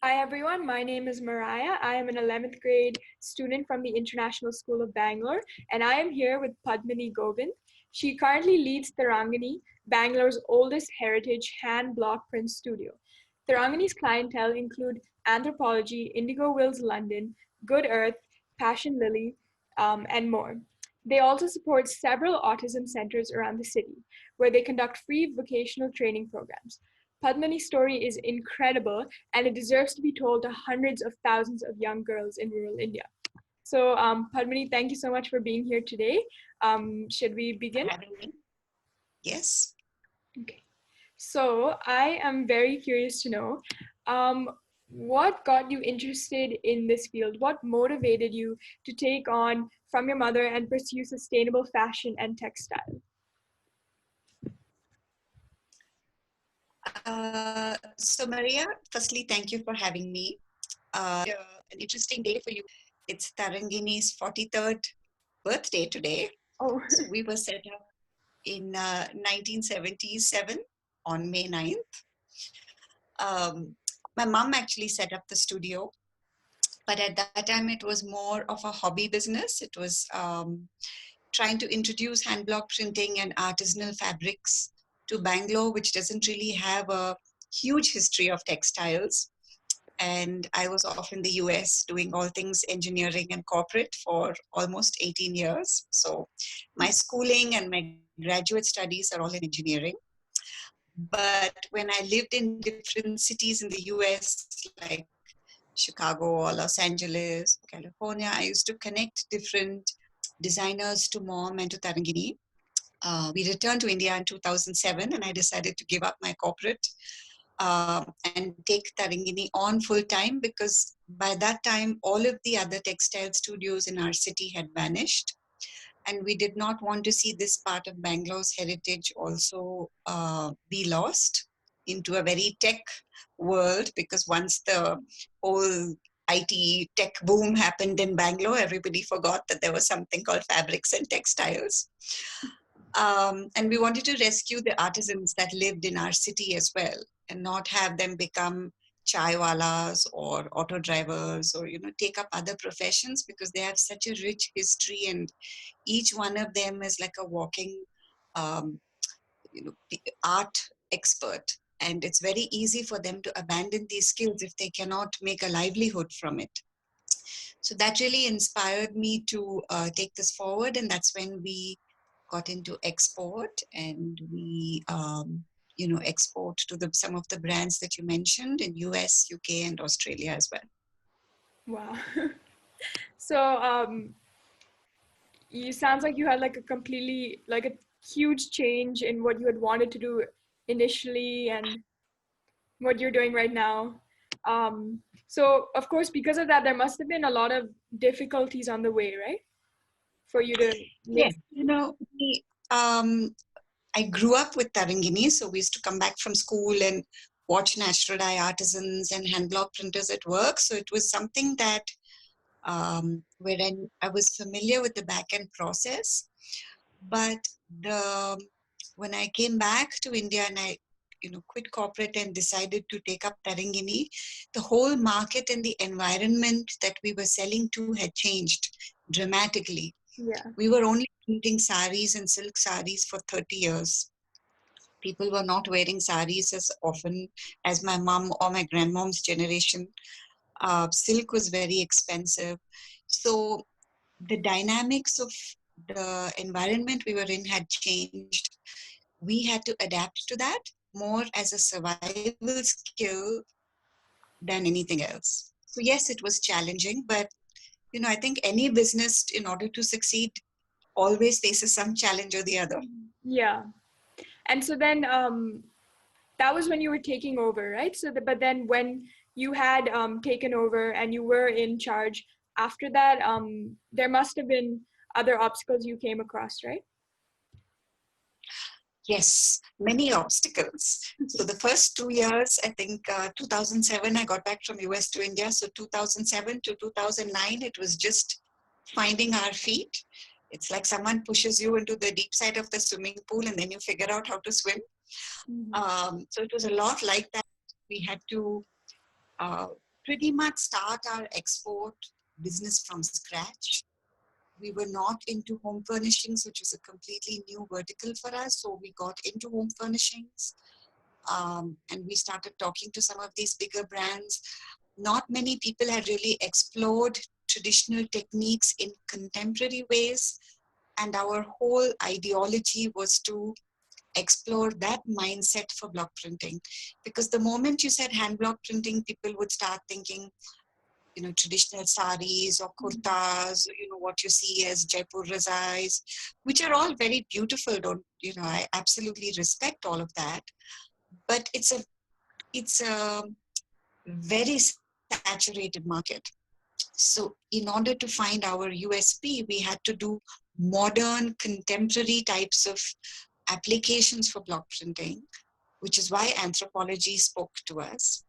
Hi everyone, my name is Mariah. I am an 11th grade student from the International School of Bangalore, and I am here with Padmini Govind. She currently leads Tharangani, Bangalore's oldest heritage hand block print studio. Tharangani's clientele include Anthropology, Indigo Wills London, Good Earth, Passion Lily, and more. They also support several autism centers around the city, where they conduct free vocational training programs. Padmani's story is incredible and it deserves to be told to hundreds of thousands of young girls in rural India. So, Padmini, thank you so much for being here today. Should we begin? Having me? Yes. Okay. So, I am very curious to know um, what got you interested in this field? What motivated you to take on from your mother and pursue sustainable fashion and textile? So Maria, firstly, thank you for having me. An interesting day for you. It's Tarangini's 43rd birthday today. Oh, So we were set up in 1977 on May 9th. My mom actually set up the studio, but at that time it was more of a hobby business. It was trying to introduce hand block printing and artisanal fabrics to Bangalore, which doesn't really have a huge history of textiles. And I was off in the US doing all things engineering and corporate for almost 18 years. So my schooling and my graduate studies are all in engineering. But when I lived in different cities in the US, like Chicago or Los Angeles, California, I used to connect different designers to Mom and to Tarangini. We returned to India in 2007 and I decided to give up my corporate and take Tarangini on full time because by that time, all of the other textile studios in our city had vanished. And we did not want to see this part of Bangalore's heritage also be lost into a very tech world because once the whole IT tech boom happened in Bangalore, everybody forgot that there was something called fabrics and textiles. And we wanted to rescue the artisans that lived in our city as well and not have them become chaiwalas or auto drivers or take up other professions because they have such a rich history and each one of them is like a walking um, art expert, and it's very easy for them to abandon these skills if they cannot make a livelihood from it. So that really inspired me to take this forward, and that's when we got into export, and we export to some of the brands that you mentioned in US, UK, and Australia as well. wow. So, you sounds like you had like a completely like a huge change in what you had wanted to do initially and what you're doing right now. So of course, because of that, there must have been a lot of difficulties on the way, right? For you to make. Yes, I grew up with Tarangini, so we used to come back from school and watch natural dye artisans and hand block printers at work. So it was something that wherein I was familiar with the back end process. But the when I came back to India and I quit corporate and decided to take up Tarangini, the whole market and the environment that we were selling to had changed dramatically. Yeah. We were only printing sarees and silk sarees for 30 years. People were not wearing sarees as often as my mom or my grandmom's generation. Silk was very expensive. So the dynamics of the environment we were in had changed. We had to adapt to that more as a survival skill than anything else. So yes, it was challenging, but I think any business in order to succeed always faces some challenge or the other. Yeah. And so then that was when you were taking over, right? But then when you had taken over and you were in charge after that, there must have been other obstacles you came across, right? Yes, many obstacles. So the first 2 years, I think 2007, I got back from US to India. So 2007 to 2009, it was just finding our feet. It's like someone pushes you into the deep side of the swimming pool and then you figure out how to swim. Mm-hmm. So it was a lot like that. We had to pretty much start our export business from scratch. We were not into home furnishings, which was a completely new vertical for us. So we got into home furnishings, and we started talking to some of these bigger brands. Not many people had really explored traditional techniques in contemporary ways. And our whole ideology was to explore that mindset for block printing. Because the moment you said hand block printing, people would start thinking, traditional sarees or kurtas, what you see as Jaipur razais, which are all very beautiful. I absolutely respect all of that. But it's a very saturated market. So in order to find our USP, we had to do modern, contemporary types of applications for block printing, which is why anthropology spoke to us.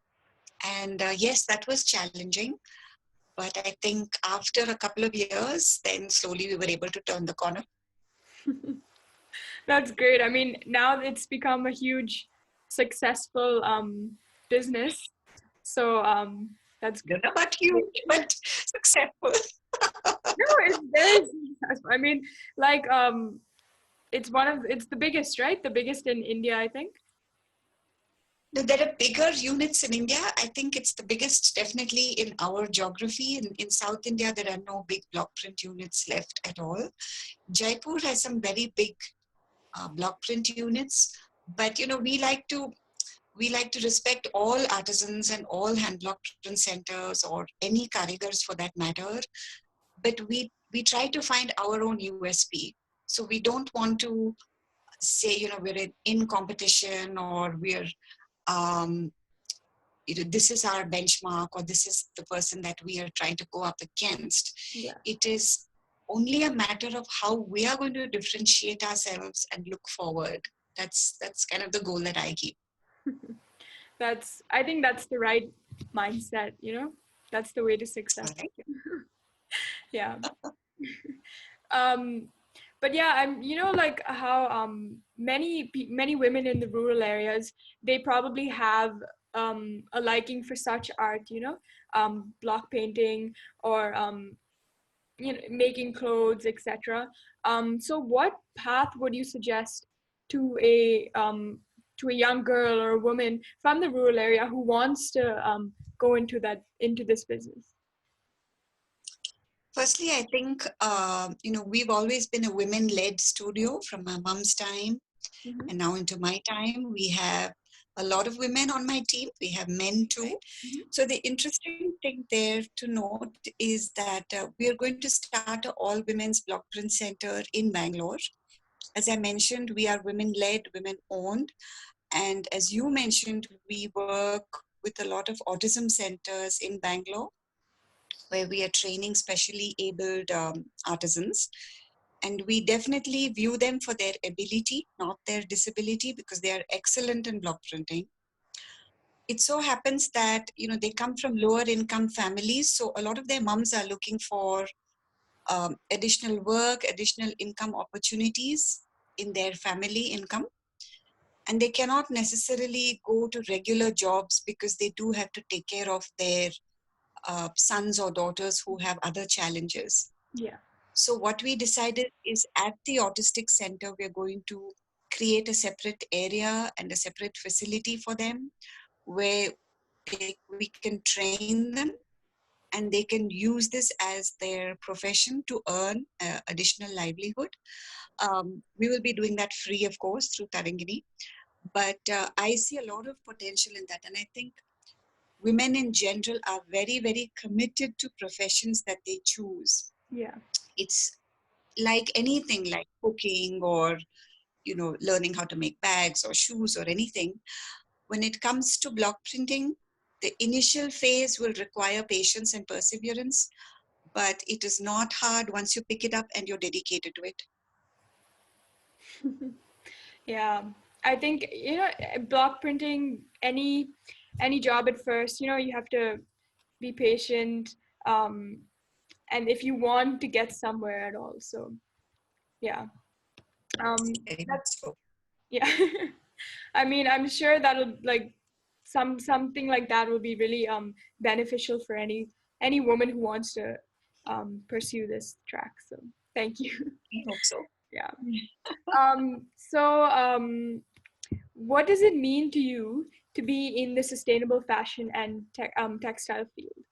And yes, that was challenging. But I think after a couple of years, then slowly we were able to turn the corner. That's great. I mean, now it's become a huge, successful business. So that's I don't know about huge, but successful. no, it's very successful. I mean, like it's the biggest, right? The biggest in India, I think. There are bigger units in India. I think it's the biggest definitely in our geography. In South India, there are no big block print units left at all. Jaipur has some very big block print units, but we like to respect all artisans and all hand block print centers or any karigars for that matter. But we try to find our own USP. So we don't want to say we're in competition or we're this is our benchmark or this is the person that we are trying to go up against. Yeah. It is only a matter of how we are going to differentiate ourselves and look forward. That's kind of the goal that I keep. I think that's the right mindset, That's the way to success. Right. Yeah. But yeah, I'm like how many women in the rural areas, they probably have a liking for such art, block painting or making clothes, etc. So what path would you suggest to a young girl or a woman from the rural area who wants to go into this business? Firstly, I think we've always been a women-led studio from my mom's time, Mm-hmm. and now into my time. We have a lot of women on my team. We have men too. Right. Mm-hmm. So the interesting thing there to note is that we are going to start an all-women's block print center in Bangalore. As I mentioned, we are women-led, women-owned. And as you mentioned, we work with a lot of autism centers in Bangalore, where we are training specially abled artisans. And we definitely view them for their ability, not their disability, because they are excellent in block printing. It so happens that they come from lower income families, so a lot of their moms are looking for additional work, additional income opportunities in their family income, and they cannot necessarily go to regular jobs because they do have to take care of their sons or daughters who have other challenges. Yeah. So what we decided is at the autistic center, we're going to create a separate area and a separate facility for them where we can train them and they can use this as their profession to earn additional livelihood. We will be doing that free, of course, through Tharangani. But I see a lot of potential in that. And I think women in general are very, very committed to professions that they choose. Yeah. It's like anything like cooking or, learning how to make bags or shoes or anything. When it comes to block printing, the initial phase will require patience and perseverance, but it is not hard once you pick it up and you're dedicated to it. Yeah, I think block printing, any job at first, you have to be patient, and if you want to get somewhere at all. So yeah, Very much that's so. yeah. I mean, I'm sure that'll like something like that will be really beneficial for any woman who wants to pursue this track. So thank you. I hope so. Yeah. So what does it mean to you to be in the sustainable fashion and textile field?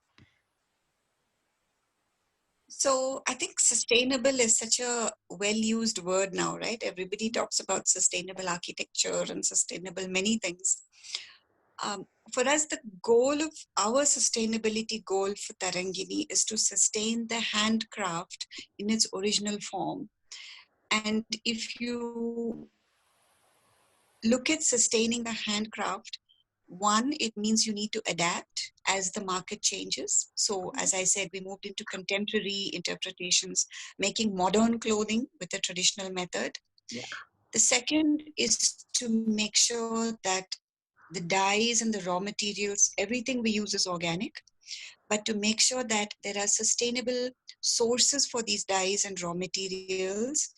So I think sustainable is such a well-used word now, right? Everybody talks about sustainable architecture and sustainable many things. For us, the goal of our sustainability goal for Tarangini is to sustain the handcraft in its original form. And if you look at sustaining the handcraft, one, it means you need to adapt as the market changes. So, as I said, we moved into contemporary interpretations, making modern clothing with a traditional method. Yeah. The second is to make sure that the dyes and the raw materials, everything we use is organic, but to make sure that there are sustainable sources for these dyes and raw materials,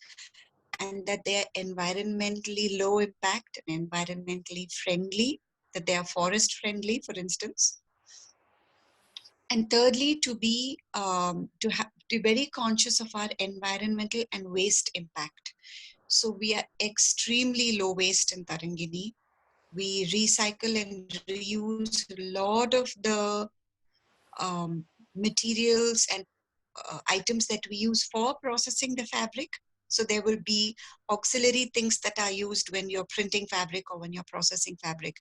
and that they are environmentally low impact and environmentally friendly, that they are forest friendly, for instance. And thirdly, to be very conscious of our environmental and waste impact. So we are extremely low waste in Tarangini. We recycle and reuse a lot of the materials and items that we use for processing the fabric. So there will be auxiliary things that are used when you're printing fabric or when you're processing fabric,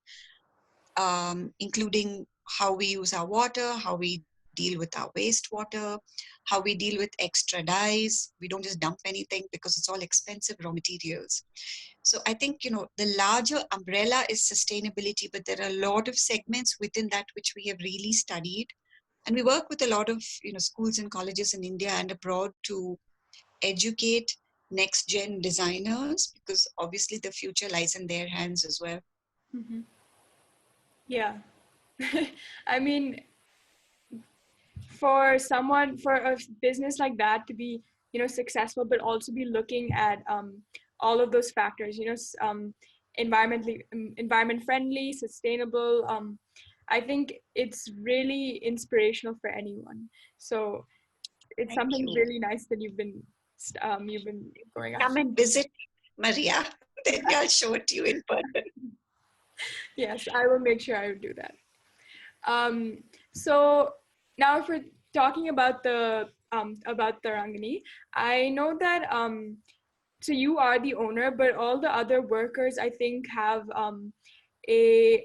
including how we use our water, how we deal with our wastewater, how we deal with extra dyes. We don't just dump anything because it's all expensive raw materials. So I think, the larger umbrella is sustainability, but there are a lot of segments within that which we have really studied. And we work with a lot of, schools and colleges in India and abroad to educate next gen designers, because obviously the future lies in their hands as well. Mm-hmm. Yeah. I mean, for a business like that to be successful, but also be looking at all of those factors, environment friendly, sustainable, I think it's really inspirational for anyone. So it's Thank something you. really nice that you've been going after. Come and visit, Maria. Then I'll show it to you in person. Yes, I will make sure I will do that. So now, if we're talking about the Tharangani, I know that so you are the owner, but all the other workers, I think, have a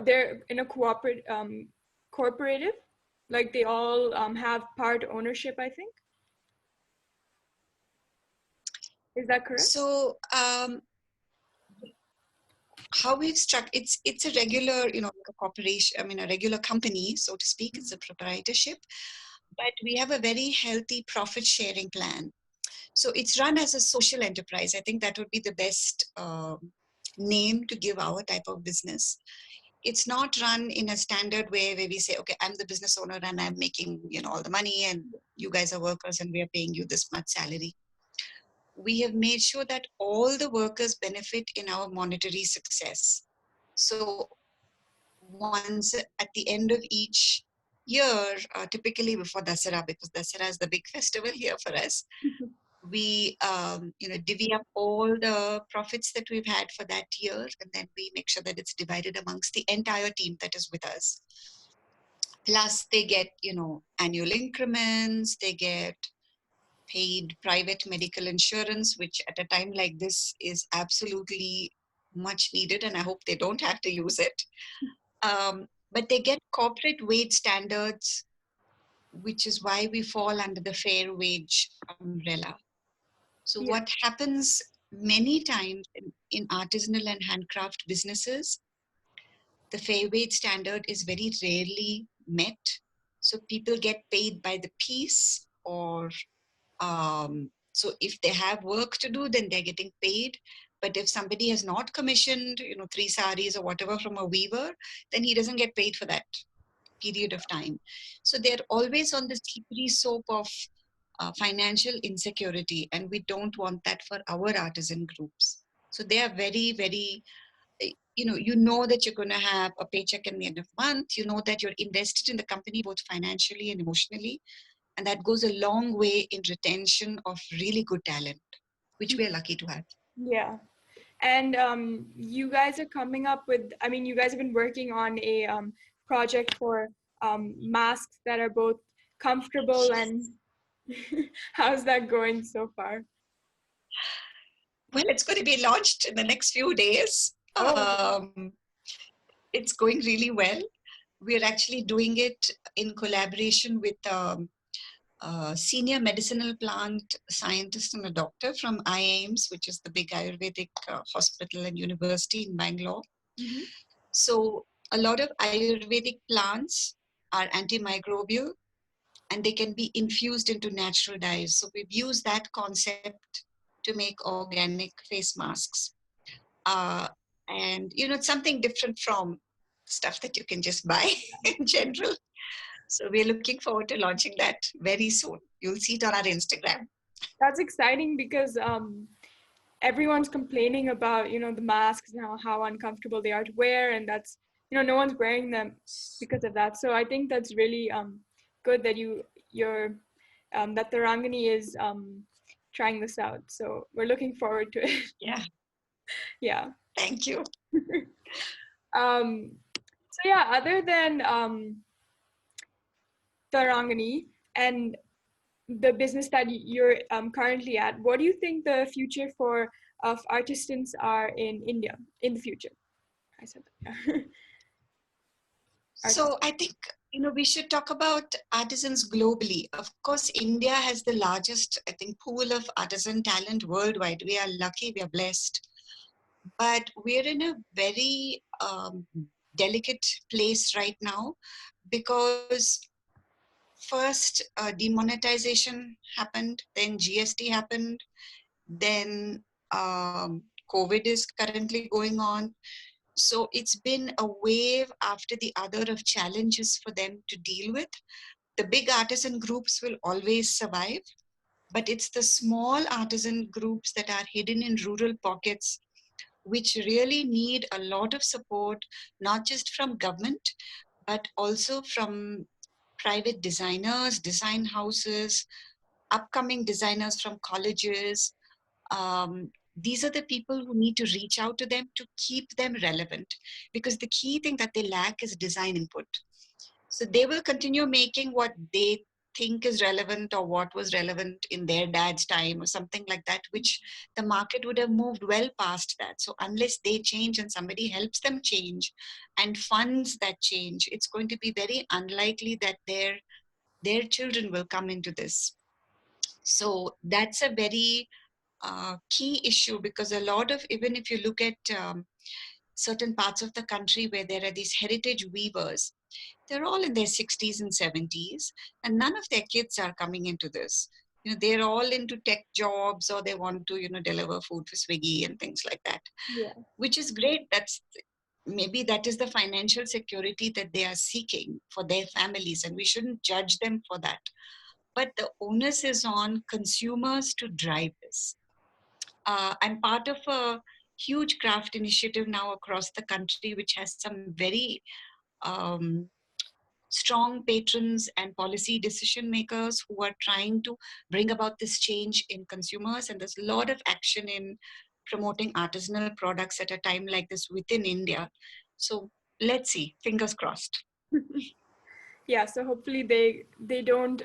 they're in a corporative, like they all have part ownership, I think. Is that correct? So how we've struck it's a regular, like a corporation, a regular company, so to speak. It's a proprietorship, but we have a very healthy profit sharing plan. So it's run as a social enterprise. I think that would be the best name to give our type of business. It's not run in a standard way where we say, okay, I'm the business owner and I'm making, all the money, and you guys are workers and we are paying you this much salary. We have made sure that all the workers benefit in our monetary success. So once at the end of each year, typically before Dasara, because Dasara is the big festival here for us, we divvy up all the profits that we've had for that year, and then we make sure that it's divided amongst the entire team that is with us. Plus they get annual increments, they get paid private medical insurance, which at a time like this is absolutely much needed, and I hope they don't have to use it. But they get corporate wage standards, which is why we fall under the fair wage umbrella. So Yeah. what happens many times in artisanal and handcraft businesses, the fair wage standard is very rarely met. So people get paid by the piece, or so if they have work to do, then they're getting paid. But if somebody has not commissioned, 3 sarees or whatever from a weaver, then he doesn't get paid for that period of time. So they're always on the slippery slope of financial insecurity, and we don't want that for our artisan groups. So they are very, very you know that you're going to have a paycheck in the end of the month. You know that you're invested in the company both financially and emotionally, and that goes a long way in retention of really good talent, which we're lucky to have. Yeah. And you guys are coming up with, I mean, you guys have been working on a project for masks that are both comfortable and how's that going so far? Well, it's going to be launched in the next few days. Oh, It's going really well. We're actually doing it in collaboration with a senior medicinal plant scientist and a doctor from IAIMS, which is the big Ayurvedic hospital and university in Bangalore. mm-hmm. So a lot of Ayurvedic plants are antimicrobial and they can be infused into natural dyes. So we've used that concept to make organic face masks. Uh, and it's something different from stuff that you can just buy in general. So we're looking forward to launching that very soon. You'll see it on our Instagram. That's exciting because everyone's complaining about, the masks and how uncomfortable they are to wear, and that's, no one's wearing them because of that. So I think that's really good that you're that Tharangani is trying this out. So we're looking forward to it. Yeah, Yeah. thank you. So yeah, other than Tharangani and the business that you're currently at, what do you think the future of artisans are in India in the future? I said that. Yeah. So I think we should talk about artisans globally. Of course, India has the largest, I think, pool of artisan talent worldwide. We are lucky, we are blessed, but we're in a very delicate place right now because first demonetization happened, then GST happened, then COVID is currently going on. So it's been a wave after the other of challenges for them to deal with. The big artisan groups will always survive, but it's the small artisan groups that are hidden in rural pockets which really need a lot of support, not just from government, but also from private designers, design houses, upcoming designers from colleges. These are the people who need to reach out to them to keep them relevant, because the key thing that they lack is design input. So they will continue making what they think is relevant or what was relevant in their dad's time or something like that, which the market would have moved well past that. So unless they change and somebody helps them change and funds that change, it's going to be very unlikely that their children will come into this. So that's a very key issue, because a lot of, even if you look at certain parts of the country where there are these heritage weavers, they're all in their 60s and 70s, and none of their kids are coming into this. They're all into tech jobs, or they want to, deliver food for Swiggy and things like that, Yeah. which is great. Maybe that is the financial security that they are seeking for their families, and we shouldn't judge them for that. But the onus is on consumers to drive this. I'm part of a huge craft initiative now across the country, which has some very um, strong patrons and policy decision makers who are trying to bring about this change in consumers. And there's a lot of action in promoting artisanal products at a time like this within India. So let's see, fingers crossed. Yeah. So hopefully they don't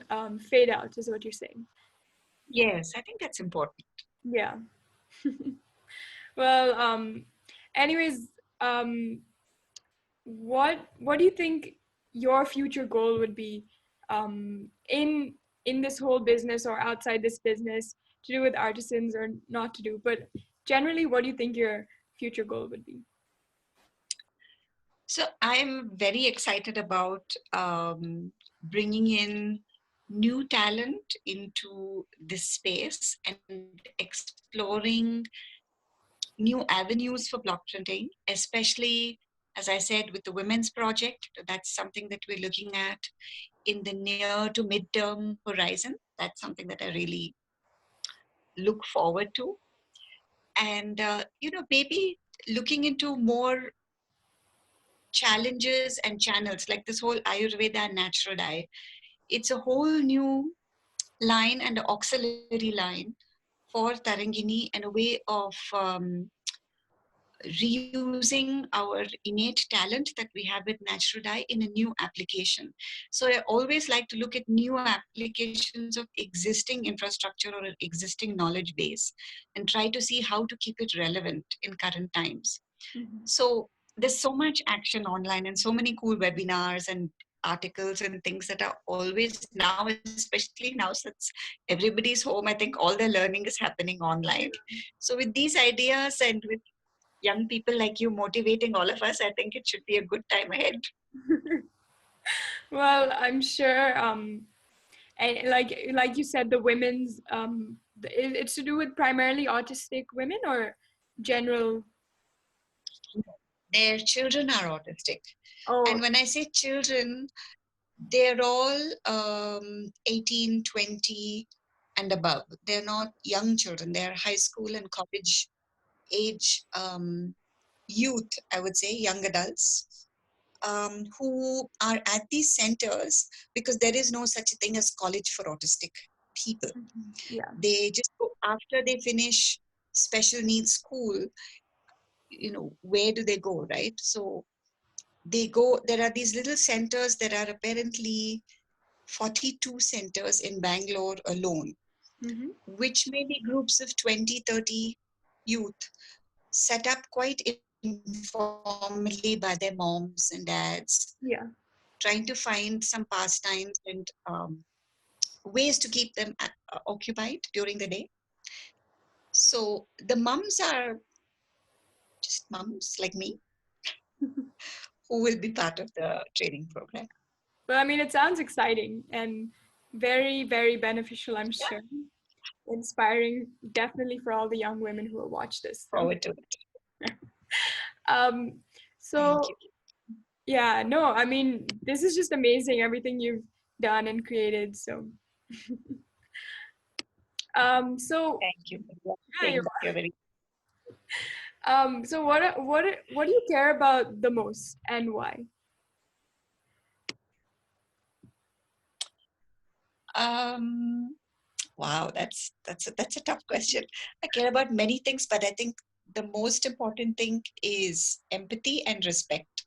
fade out, is what you're saying. Yes, I think that's important. Yeah. Well, anyways, um, what do you think your future goal would be in this whole business or outside this business, to do with artisans or not to do, but generally, what do you think your future goal would be? So I'm very excited about bringing in new talent into this space and exploring new avenues for block printing, especially, as I said, with the women's project. That's something that we're looking at in the near to mid-term horizon. That's something that I really look forward to. And, maybe looking into more challenges and channels, like this whole Ayurveda natural dye. It's a whole new line and an auxiliary line for Tharangani, and a way of reusing our innate talent that we have with natural dye in a new application. So I always like to look at new applications of existing infrastructure or an existing knowledge base and try to see how to keep it relevant in current times. Mhm. So there's so much action online and so many cool webinars and articles and things that are always now, especially now since everybody's home, I think all their learning is happening online. So with these ideas and with young people like you motivating all of us, I think it should be a good time ahead. Well, I'm sure, and like you said, the women's it's to do with primarily autistic women or general. Their children are autistic. Oh. And when I say children, they're all 18, 20 and above. They're not young children. They're high school and college age youth, I would say, young adults, who are at these centers, because there is no such a thing as college for autistic people. Mhm. Yeah. They just go after they finish special needs school, where do they go, right? So they go, there are these little centers. There are apparently 42 centers in Bangalore alone, Mm-hmm. which may be groups of 20, 30 youth set up quite informally by their moms and dads, Yeah. trying to find some pastimes and ways to keep them occupied during the day. So the mums are just mums like me who will be part of the training program. Well, I mean, it sounds exciting and very, very beneficial, I'm sure. Inspiring, definitely for all the young women who will watch this. So, Forward to it. um, Thank so you. yeah, no, I mean, this is just amazing, everything you've done and created. So, so Thank you. yeah, Saying that you're very so what do you care about the most and why? um wow, that's a tough question. I care about many things, but I think the most important thing is empathy and respect.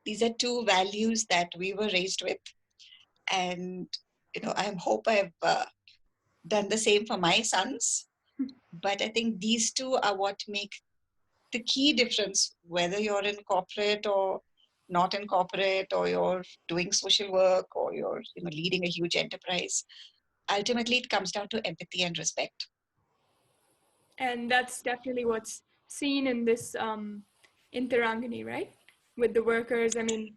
These are two values that we were raised with, and I hope I've done the same for my sons. But I think these two are what make the key difference, whether you're in corporate or not in corporate, or you're doing social work, or you're leading a huge enterprise. Ultimately, it comes down to empathy and respect. And that's definitely what's seen in this in Tharangani, right? With the workers, I mean,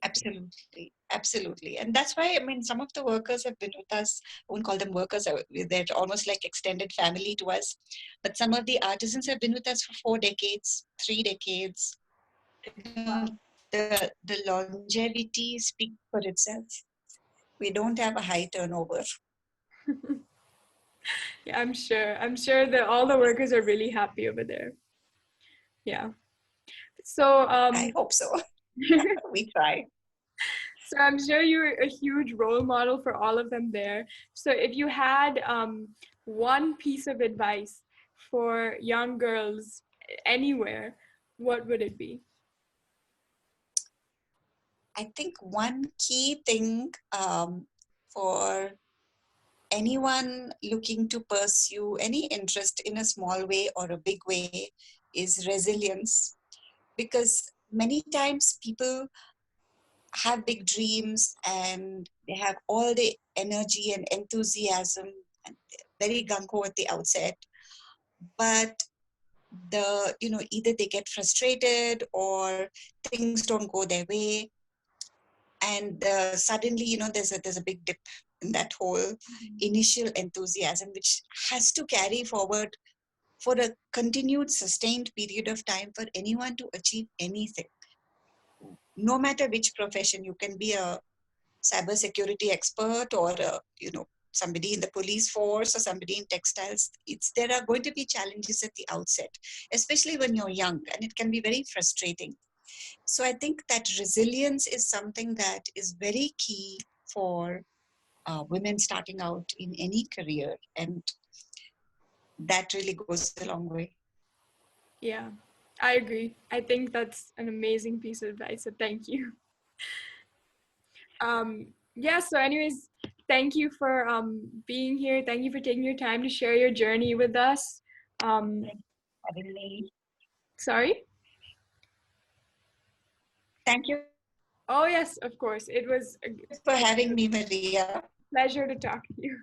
Absolutely, absolutely. And that's why, I mean, some of the workers have been with us. I won't call them workers, they're almost like extended family to us. But some of the artisans have been with us for 4 decades, 3 decades. The longevity speaks for itself. We don't have a high turnover. yeah, I'm sure that all the workers are really happy over there. Yeah. So I hope so. We try. so I'm sure you're a huge role model for all of them there. So if you had one piece of advice for young girls anywhere, what would it be? I think one key thing for anyone looking to pursue any interest in a small way or a big way is resilience. Because many times people have big dreams and they have all the energy and enthusiasm and they're very gung-ho at the outset, but either they get frustrated or things don't go their way, and suddenly there's a big dip in that whole initial enthusiasm, which has to carry forward for a continued sustained period of time for anyone to achieve anything, no matter which profession. You can be a cybersecurity expert or a somebody in the police force or somebody in textiles, there are going to be challenges at the outset, especially when you're young, and it can be very frustrating. So I think that resilience is something that is very key for women starting out in any career, and that really goes a long way. Yeah, I agree. I think that's an amazing piece of advice. So thank you. Yeah, so anyways, thank you for being here. Thank you for taking your time to share your journey with us. Thank you for having me. Sorry? Thank you Oh, yes, of course. It was a for having me, Maria. pleasure to talk to you.